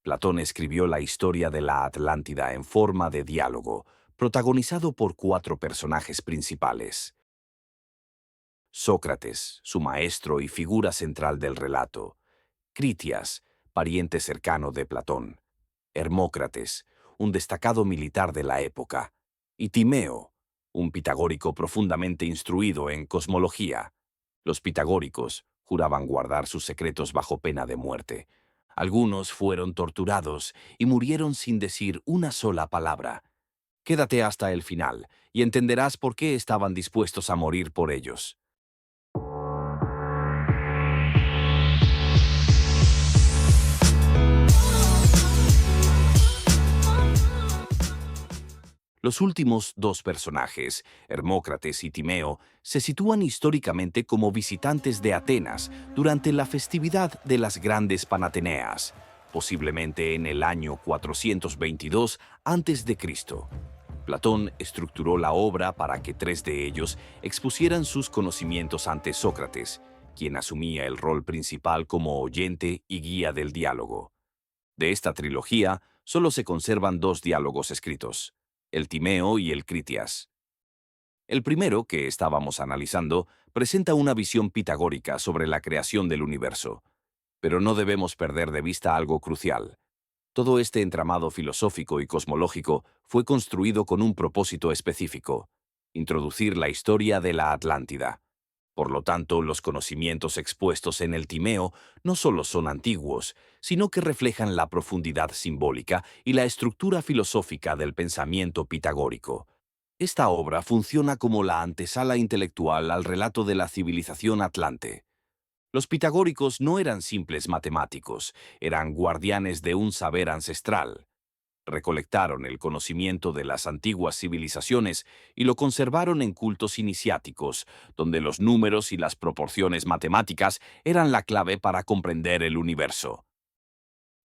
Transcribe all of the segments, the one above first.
Platón escribió la historia de la Atlántida en forma de diálogo, protagonizado por cuatro personajes principales. Sócrates, su maestro y figura central del relato. Critias, pariente cercano de Platón. Hermócrates, un destacado militar de la época. Y Timeo, un pitagórico profundamente instruido en cosmología. Los pitagóricos juraban guardar sus secretos bajo pena de muerte. Algunos fueron torturados y murieron sin decir una sola palabra. Quédate hasta el final y entenderás por qué estaban dispuestos a morir por ellos. Los últimos dos personajes, Hermócrates y Timeo, se sitúan históricamente como visitantes de Atenas durante la festividad de las Grandes Panateneas, posiblemente en el año 422 a.C. Platón estructuró la obra para que tres de ellos expusieran sus conocimientos ante Sócrates, quien asumía el rol principal como oyente y guía del diálogo. De esta trilogía, solo se conservan dos diálogos escritos, el Timeo y el Critias. El primero, que estábamos analizando, presenta una visión pitagórica sobre la creación del universo. Pero no debemos perder de vista algo crucial. Todo este entramado filosófico y cosmológico fue construido con un propósito específico: introducir la historia de la Atlántida. Por lo tanto, los conocimientos expuestos en el Timeo no solo son antiguos, sino que reflejan la profundidad simbólica y la estructura filosófica del pensamiento pitagórico. Esta obra funciona como la antesala intelectual al relato de la civilización atlante. Los pitagóricos no eran simples matemáticos, eran guardianes de un saber ancestral. Recolectaron el conocimiento de las antiguas civilizaciones y lo conservaron en cultos iniciáticos, donde los números y las proporciones matemáticas eran la clave para comprender el universo.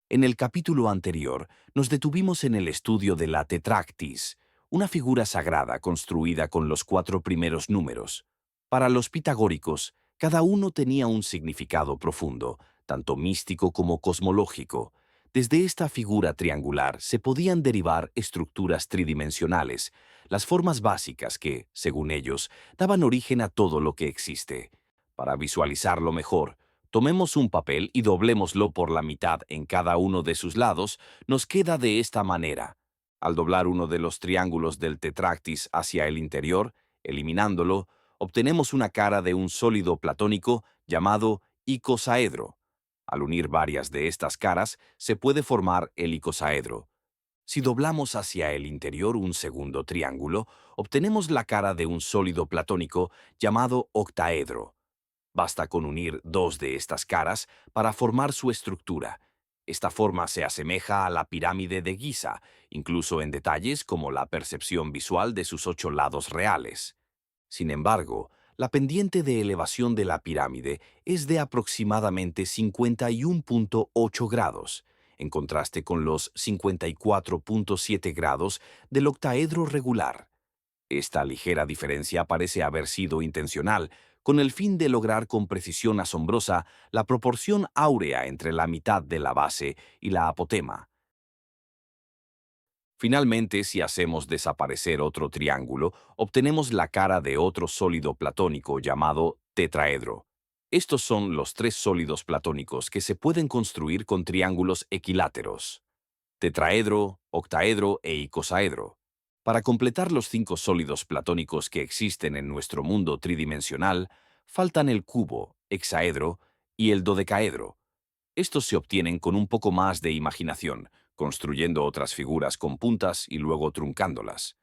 En el capítulo anterior, nos detuvimos en el estudio de la Tetractis, una figura sagrada construida con los cuatro primeros números. Para los pitagóricos, cada uno tenía un significado profundo, tanto místico como cosmológico. Desde esta figura triangular se podían derivar estructuras tridimensionales, las formas básicas que, según ellos, daban origen a todo lo que existe. Para visualizarlo mejor, tomemos un papel y doblémoslo por la mitad en cada uno de sus lados, nos queda de esta manera. Al doblar uno de los triángulos del tetráctis hacia el interior, eliminándolo, obtenemos una cara de un sólido platónico llamado icosaedro. Al unir varias de estas caras, se puede formar el icosaedro. Si doblamos hacia el interior un segundo triángulo, obtenemos la cara de un sólido platónico llamado octaedro. Basta con unir dos de estas caras para formar su estructura. Esta forma se asemeja a la pirámide de Giza, incluso en detalles como la percepción visual de sus 8 lados reales. Sin embargo, la pendiente de elevación de la pirámide es de aproximadamente 51,8 grados, en contraste con los 54,7 grados del octaedro regular. Esta ligera diferencia parece haber sido intencional, con el fin de lograr con precisión asombrosa la proporción áurea entre la mitad de la base y la apotema. Finalmente, si hacemos desaparecer otro triángulo, obtenemos la cara de otro sólido platónico llamado tetraedro. Estos son los tres sólidos platónicos que se pueden construir con triángulos equiláteros: tetraedro, octaedro e icosaedro. Para completar los 5 sólidos platónicos que existen en nuestro mundo tridimensional, faltan el cubo, hexaedro, y el dodecaedro. Estos se obtienen con un poco más de imaginación, construyendo otras figuras con puntas y luego truncándolas.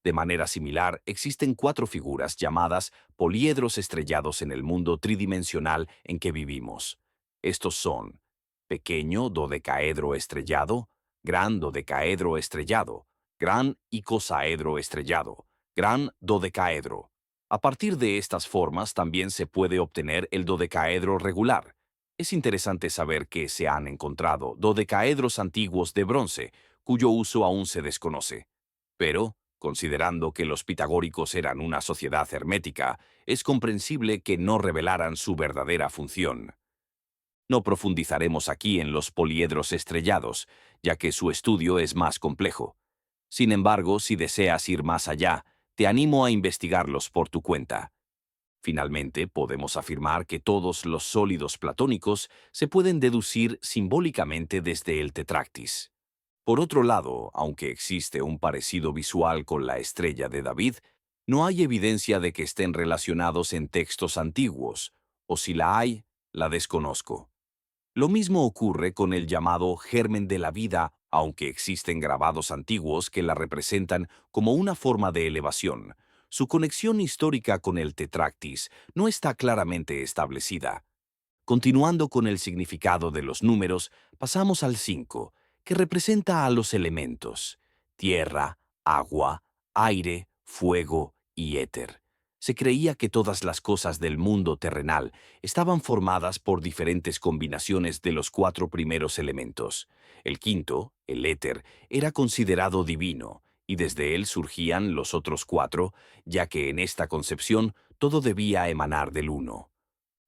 De manera similar, existen 4 figuras llamadas poliedros estrellados en el mundo tridimensional en que vivimos. Estos son pequeño dodecaedro estrellado, gran dodecaedro estrellado, gran icosaedro estrellado, gran dodecaedro. A partir de estas formas también se puede obtener el dodecaedro regular. Es interesante saber que se han encontrado dodecaedros antiguos de bronce, cuyo uso aún se desconoce. Pero, considerando que los pitagóricos eran una sociedad hermética, es comprensible que no revelaran su verdadera función. No profundizaremos aquí en los poliedros estrellados, ya que su estudio es más complejo. Sin embargo, si deseas ir más allá, te animo a investigarlos por tu cuenta. Finalmente, podemos afirmar que todos los sólidos platónicos se pueden deducir simbólicamente desde el tetráctis. Por otro lado, aunque existe un parecido visual con la estrella de David, no hay evidencia de que estén relacionados en textos antiguos, o si la hay, la desconozco. Lo mismo ocurre con el llamado germen de la vida, aunque existen grabados antiguos que la representan como una forma de elevación. Su conexión histórica con el tetráctis no está claramente establecida. Continuando con el significado de los números, pasamos al 5, que representa a los elementos: tierra, agua, aire, fuego y éter. Se creía que todas las cosas del mundo terrenal estaban formadas por diferentes combinaciones de los 4 primeros elementos. El quinto, el éter, era considerado divino, y desde él surgían los otros 4, ya que en esta concepción todo debía emanar del uno.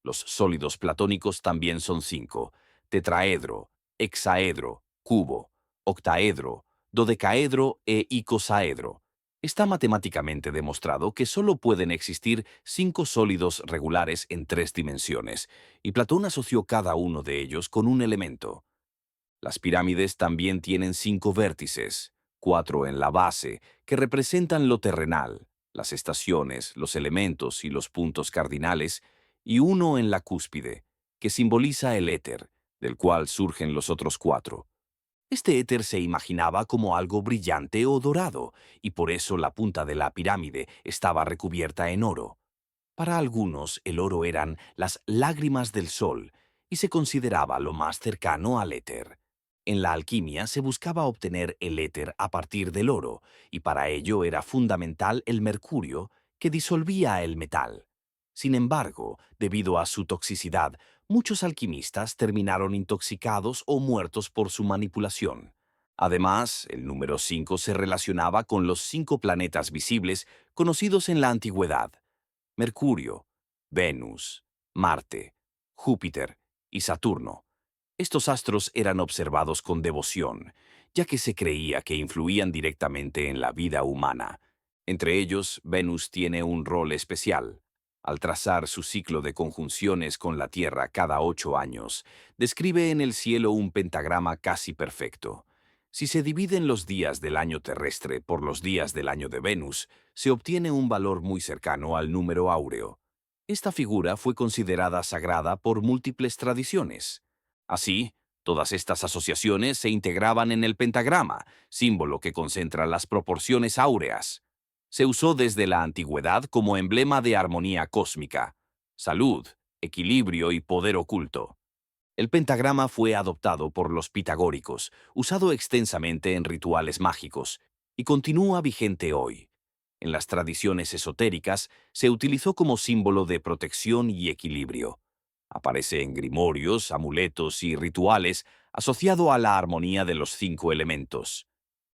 Los sólidos platónicos también son 5: tetraedro, hexaedro, cubo, octaedro, dodecaedro e icosaedro. Está matemáticamente demostrado que solo pueden existir 5 sólidos regulares en 3 dimensiones, y Platón asoció cada uno de ellos con un elemento. Las pirámides también tienen 5 vértices, 4 en la base, que representan lo terrenal, las estaciones, los elementos y los puntos cardinales, y uno en la cúspide, que simboliza el éter, del cual surgen los otros 4. Este éter se imaginaba como algo brillante o dorado, y por eso la punta de la pirámide estaba recubierta en oro. Para algunos, el oro eran las lágrimas del sol, y se consideraba lo más cercano al éter. En la alquimia se buscaba obtener el éter a partir del oro, y para ello era fundamental el mercurio, que disolvía el metal. Sin embargo, debido a su toxicidad, muchos alquimistas terminaron intoxicados o muertos por su manipulación. Además, el número 5 se relacionaba con los 5 planetas visibles conocidos en la antigüedad: Mercurio, Venus, Marte, Júpiter y Saturno. Estos astros eran observados con devoción, ya que se creía que influían directamente en la vida humana. Entre ellos, Venus tiene un rol especial. Al trazar su ciclo de conjunciones con la Tierra cada 8 años, describe en el cielo un pentagrama casi perfecto. Si se dividen los días del año terrestre por los días del año de Venus, se obtiene un valor muy cercano al número áureo. Esta figura fue considerada sagrada por múltiples tradiciones. Así, todas estas asociaciones se integraban en el pentagrama, símbolo que concentra las proporciones áureas. Se usó desde la antigüedad como emblema de armonía cósmica, salud, equilibrio y poder oculto. El pentagrama fue adoptado por los pitagóricos, usado extensamente en rituales mágicos, y continúa vigente hoy. En las tradiciones esotéricas se utilizó como símbolo de protección y equilibrio. Aparece en grimorios, amuletos y rituales asociado a la armonía de los 5 elementos.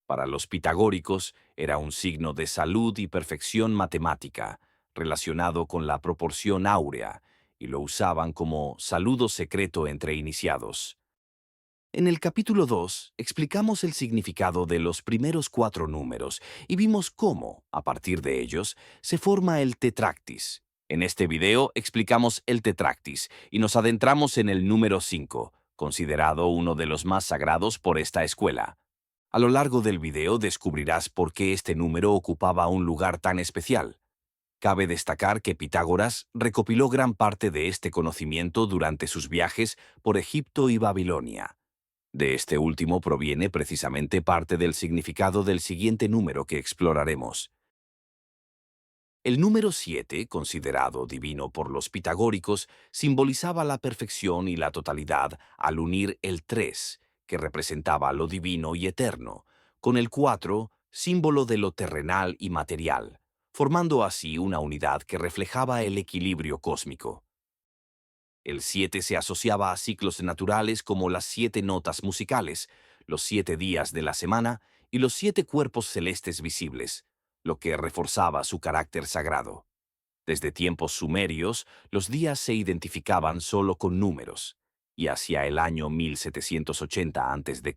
Para los pitagóricos era un signo de salud y perfección matemática, relacionado con la proporción áurea, y lo usaban como saludo secreto entre iniciados. En el capítulo 2 explicamos el significado de los primeros 4 números y vimos cómo, a partir de ellos, se forma el tetráctis. En este video explicamos el tetráctis y nos adentramos en el número 5, considerado uno de los más sagrados por esta escuela. A lo largo del video descubrirás por qué este número ocupaba un lugar tan especial. Cabe destacar que Pitágoras recopiló gran parte de este conocimiento durante sus viajes por Egipto y Babilonia. De este último proviene precisamente parte del significado del siguiente número que exploraremos. El número 7, considerado divino por los pitagóricos, simbolizaba la perfección y la totalidad al unir el 3, que representaba lo divino y eterno, con el 4, símbolo de lo terrenal y material, formando así una unidad que reflejaba el equilibrio cósmico. El 7 se asociaba a ciclos naturales como las 7 notas musicales, los 7 días de la semana y los 7 cuerpos celestes visibles, lo que reforzaba su carácter sagrado. Desde tiempos sumerios, los días se identificaban solo con números. y hacia el año 1780 a.C.,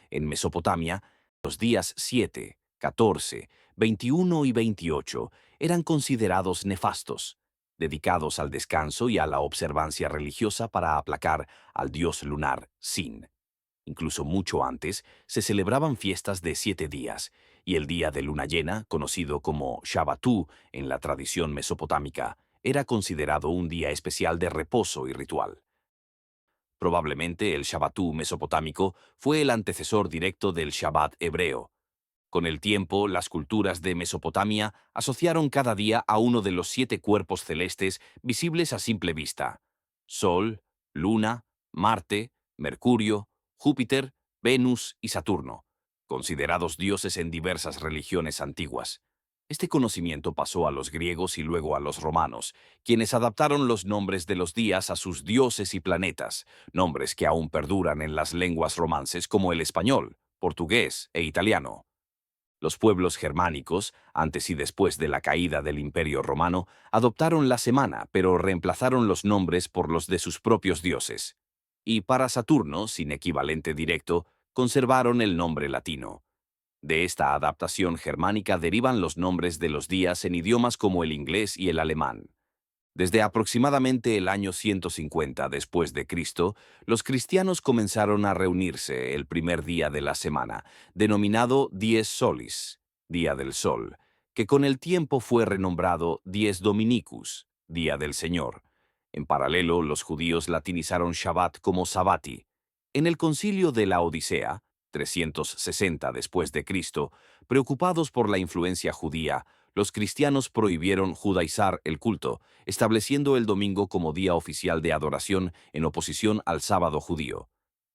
en Mesopotamia, los días 7, 14, 21 y 28 eran considerados nefastos, dedicados al descanso y a la observancia religiosa para aplacar al dios lunar Sin. Incluso mucho antes, se celebraban fiestas de 7 días, y el día de luna llena, conocido como Shabbatú en la tradición mesopotámica, era considerado un día especial de reposo y ritual. Probablemente el Shabbatú mesopotámico fue el antecesor directo del Shabbat hebreo. Con el tiempo, las culturas de Mesopotamia asociaron cada día a uno de los 7 cuerpos celestes visibles a simple vista: Sol, Luna, Marte, Mercurio, Júpiter, Venus y Saturno, considerados dioses en diversas religiones antiguas. Este conocimiento pasó a los griegos y luego a los romanos, quienes adaptaron los nombres de los días a sus dioses y planetas, nombres que aún perduran en las lenguas romances como el español, portugués e italiano. Los pueblos germánicos, antes y después de la caída del Imperio Romano, adoptaron la semana, pero reemplazaron los nombres por los de sus propios dioses. Y para Saturno, sin equivalente directo, conservaron el nombre latino. De esta adaptación germánica derivan los nombres de los días en idiomas como el inglés y el alemán. Desde aproximadamente el año 150 después de Cristo, los cristianos comenzaron a reunirse el primer día de la semana, denominado Dies Solis, Día del Sol, que con el tiempo fue renombrado Dies Dominicus, Día del Señor. En paralelo, los judíos latinizaron Shabbat como Sabbati. En el Concilio de la Odisea, 360 después de Cristo, preocupados por la influencia judía, los cristianos prohibieron judaizar el culto, estableciendo el domingo como día oficial de adoración en oposición al sábado judío.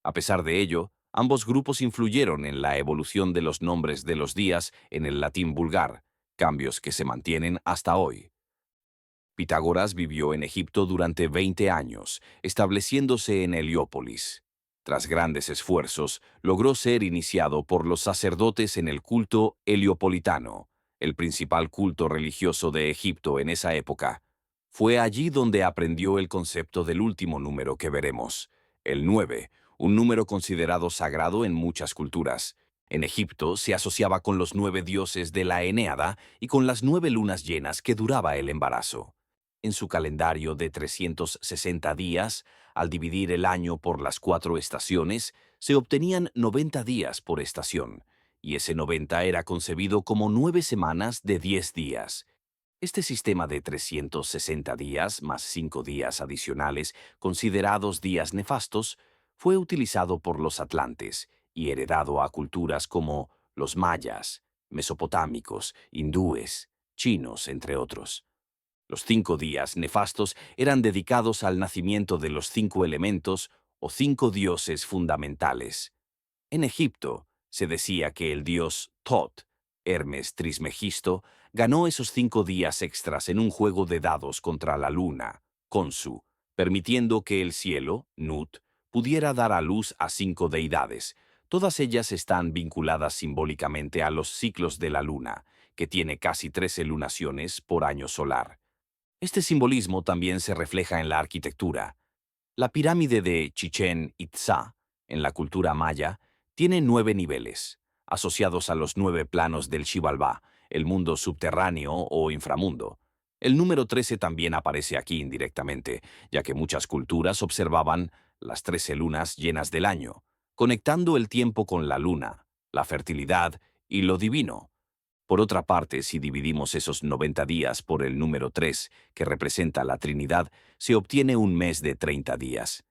A pesar de ello, ambos grupos influyeron en la evolución de los nombres de los días en el latín vulgar, cambios que se mantienen hasta hoy. Pitágoras vivió en Egipto durante 20 años, estableciéndose en Heliópolis. Tras grandes esfuerzos, logró ser iniciado por los sacerdotes en el culto heliopolitano, el principal culto religioso de Egipto en esa época. Fue allí donde aprendió el concepto del último número que veremos, el 9, un número considerado sagrado en muchas culturas. En Egipto se asociaba con los 9 dioses de la Eneada y con las 9 lunas llenas que duraba el embarazo. En su calendario de 360 días, al dividir el año por las 4 estaciones, se obtenían 90 días por estación, y ese 90 era concebido como 9 semanas de 10 días. Este sistema de 360 días más 5 días adicionales, considerados días nefastos, fue utilizado por los atlantes y heredado a culturas como los mayas, mesopotámicos, hindúes, chinos, entre otros. Los 5 días nefastos eran dedicados al nacimiento de los 5 elementos o 5 dioses fundamentales. En Egipto, se decía que el dios Tot, Hermes Trismegisto, ganó esos 5 días extras en un juego de dados contra la luna, Khonsu, permitiendo que el cielo, Nut, pudiera dar a luz a 5 deidades. Todas ellas están vinculadas simbólicamente a los ciclos de la luna, que tiene casi 13 lunaciones por año solar. Este simbolismo también se refleja en la arquitectura. La pirámide de Chichén Itzá, en la cultura maya, tiene 9 niveles, asociados a los 9 planos del Xibalbá, el mundo subterráneo o inframundo. El número 13 también aparece aquí indirectamente, ya que muchas culturas observaban las 13 lunas llenas del año, conectando el tiempo con la luna, la fertilidad y lo divino. Por otra parte, si dividimos esos 90 días por el número 3, que representa la Trinidad, se obtiene un mes de 30 días.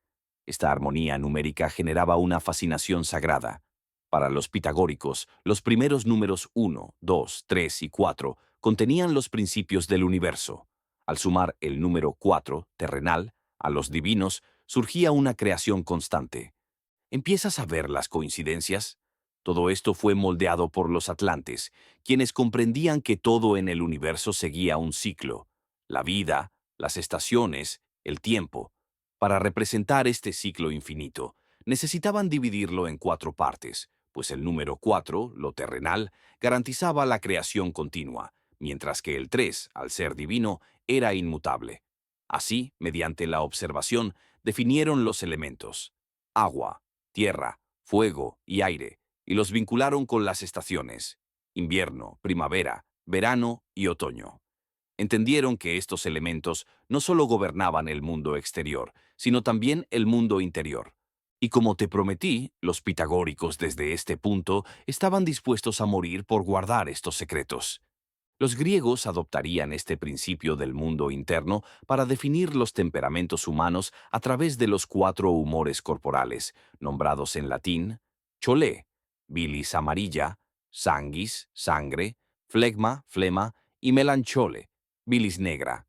Esta armonía numérica generaba una fascinación sagrada. Para los pitagóricos, los primeros números 1, 2, 3 y 4 contenían los principios del universo. Al sumar el número 4, terrenal, a los divinos, surgía una creación constante. ¿Empiezas a ver las coincidencias? Todo esto fue moldeado por los atlantes, quienes comprendían que todo en el universo seguía un ciclo: la vida, las estaciones, el tiempo. Para representar este ciclo infinito, necesitaban dividirlo en 4 partes, pues el número 4, lo terrenal, garantizaba la creación continua, mientras que el 3, al ser divino, era inmutable. Así, mediante la observación, definieron los elementos: agua, tierra, fuego y aire, y los vincularon con las estaciones: invierno, primavera, verano y otoño. Entendieron que estos elementos no solo gobernaban el mundo exterior, sino también el mundo interior. Y como te prometí, los pitagóricos desde este punto estaban dispuestos a morir por guardar estos secretos. Los griegos adoptarían este principio del mundo interno para definir los temperamentos humanos a través de los 4 humores corporales, nombrados en latín cholé, bilis amarilla, sanguis, sangre, flegma, flema, y melanchole, bilis negra.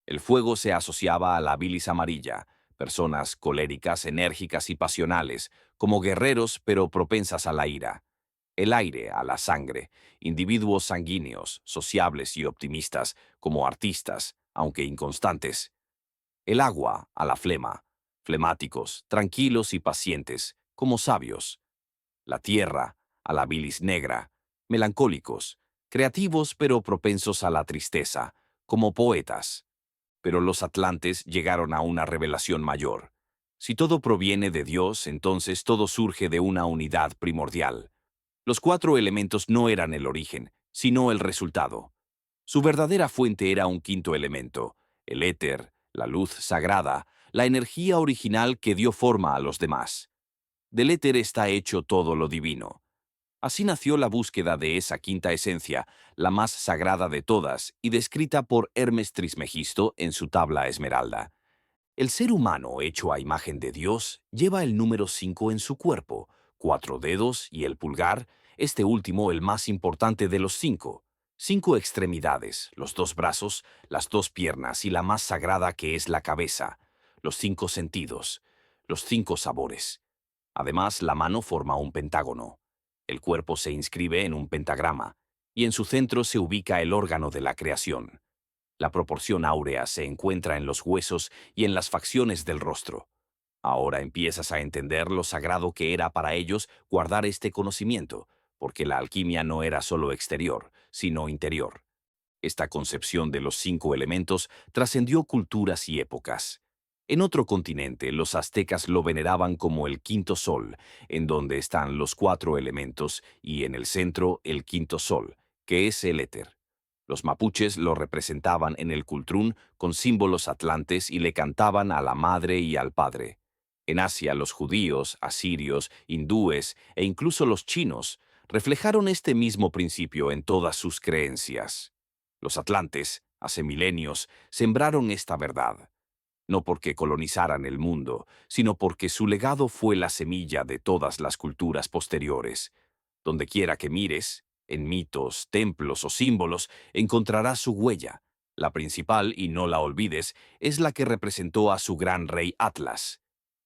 El fuego se asociaba a la bilis amarilla, personas coléricas, enérgicas y pasionales, como guerreros pero propensas a la ira. El aire a la sangre, individuos sanguíneos, sociables y optimistas, como artistas, aunque inconstantes. El agua a la flema, flemáticos, tranquilos y pacientes, como sabios. La tierra a la bilis negra, melancólicos, creativos pero propensos a la tristeza, como poetas. Pero los atlantes llegaron a una revelación mayor. Si todo proviene de Dios, entonces todo surge de una unidad primordial. Los 4 elementos no eran el origen, sino el resultado. Su verdadera fuente era un quinto elemento: el éter, la luz sagrada, la energía original que dio forma a los demás. Del éter está hecho todo lo divino. Así nació la búsqueda de esa quinta esencia, la más sagrada de todas y descrita por Hermes Trismegisto en su tabla esmeralda. El ser humano, hecho a imagen de Dios, lleva el número 5 en su cuerpo, 4 dedos y el pulgar, este último el más importante de los 5. 5 extremidades, los 2 brazos, las 2 piernas y la más sagrada que es la cabeza, los 5 sentidos, los 5 sabores. Además, la mano forma un pentágono. El cuerpo se inscribe en un pentagrama, y en su centro se ubica el órgano de la creación. La proporción áurea se encuentra en los huesos y en las facciones del rostro. Ahora empiezas a entender lo sagrado que era para ellos guardar este conocimiento, porque la alquimia no era solo exterior, sino interior. Esta concepción de los 5 elementos trascendió culturas y épocas. En otro continente, los aztecas lo veneraban como el quinto sol, en donde están los 4 elementos, y en el centro el quinto sol, que es el éter. Los mapuches lo representaban en el cultrún con símbolos atlantes y le cantaban a la madre y al padre. En Asia, los judíos, asirios, hindúes e incluso los chinos reflejaron este mismo principio en todas sus creencias. Los atlantes, hace milenios, sembraron esta verdad, no porque colonizaran el mundo, sino porque su legado fue la semilla de todas las culturas posteriores. Donde quiera que mires, en mitos, templos o símbolos, encontrarás su huella. La principal, y no la olvides, es la que representó a su gran rey Atlas.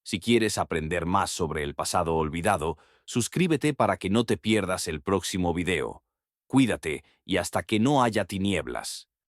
Si quieres aprender más sobre el pasado olvidado, suscríbete para que no te pierdas el próximo video. Cuídate y hasta que no haya tinieblas.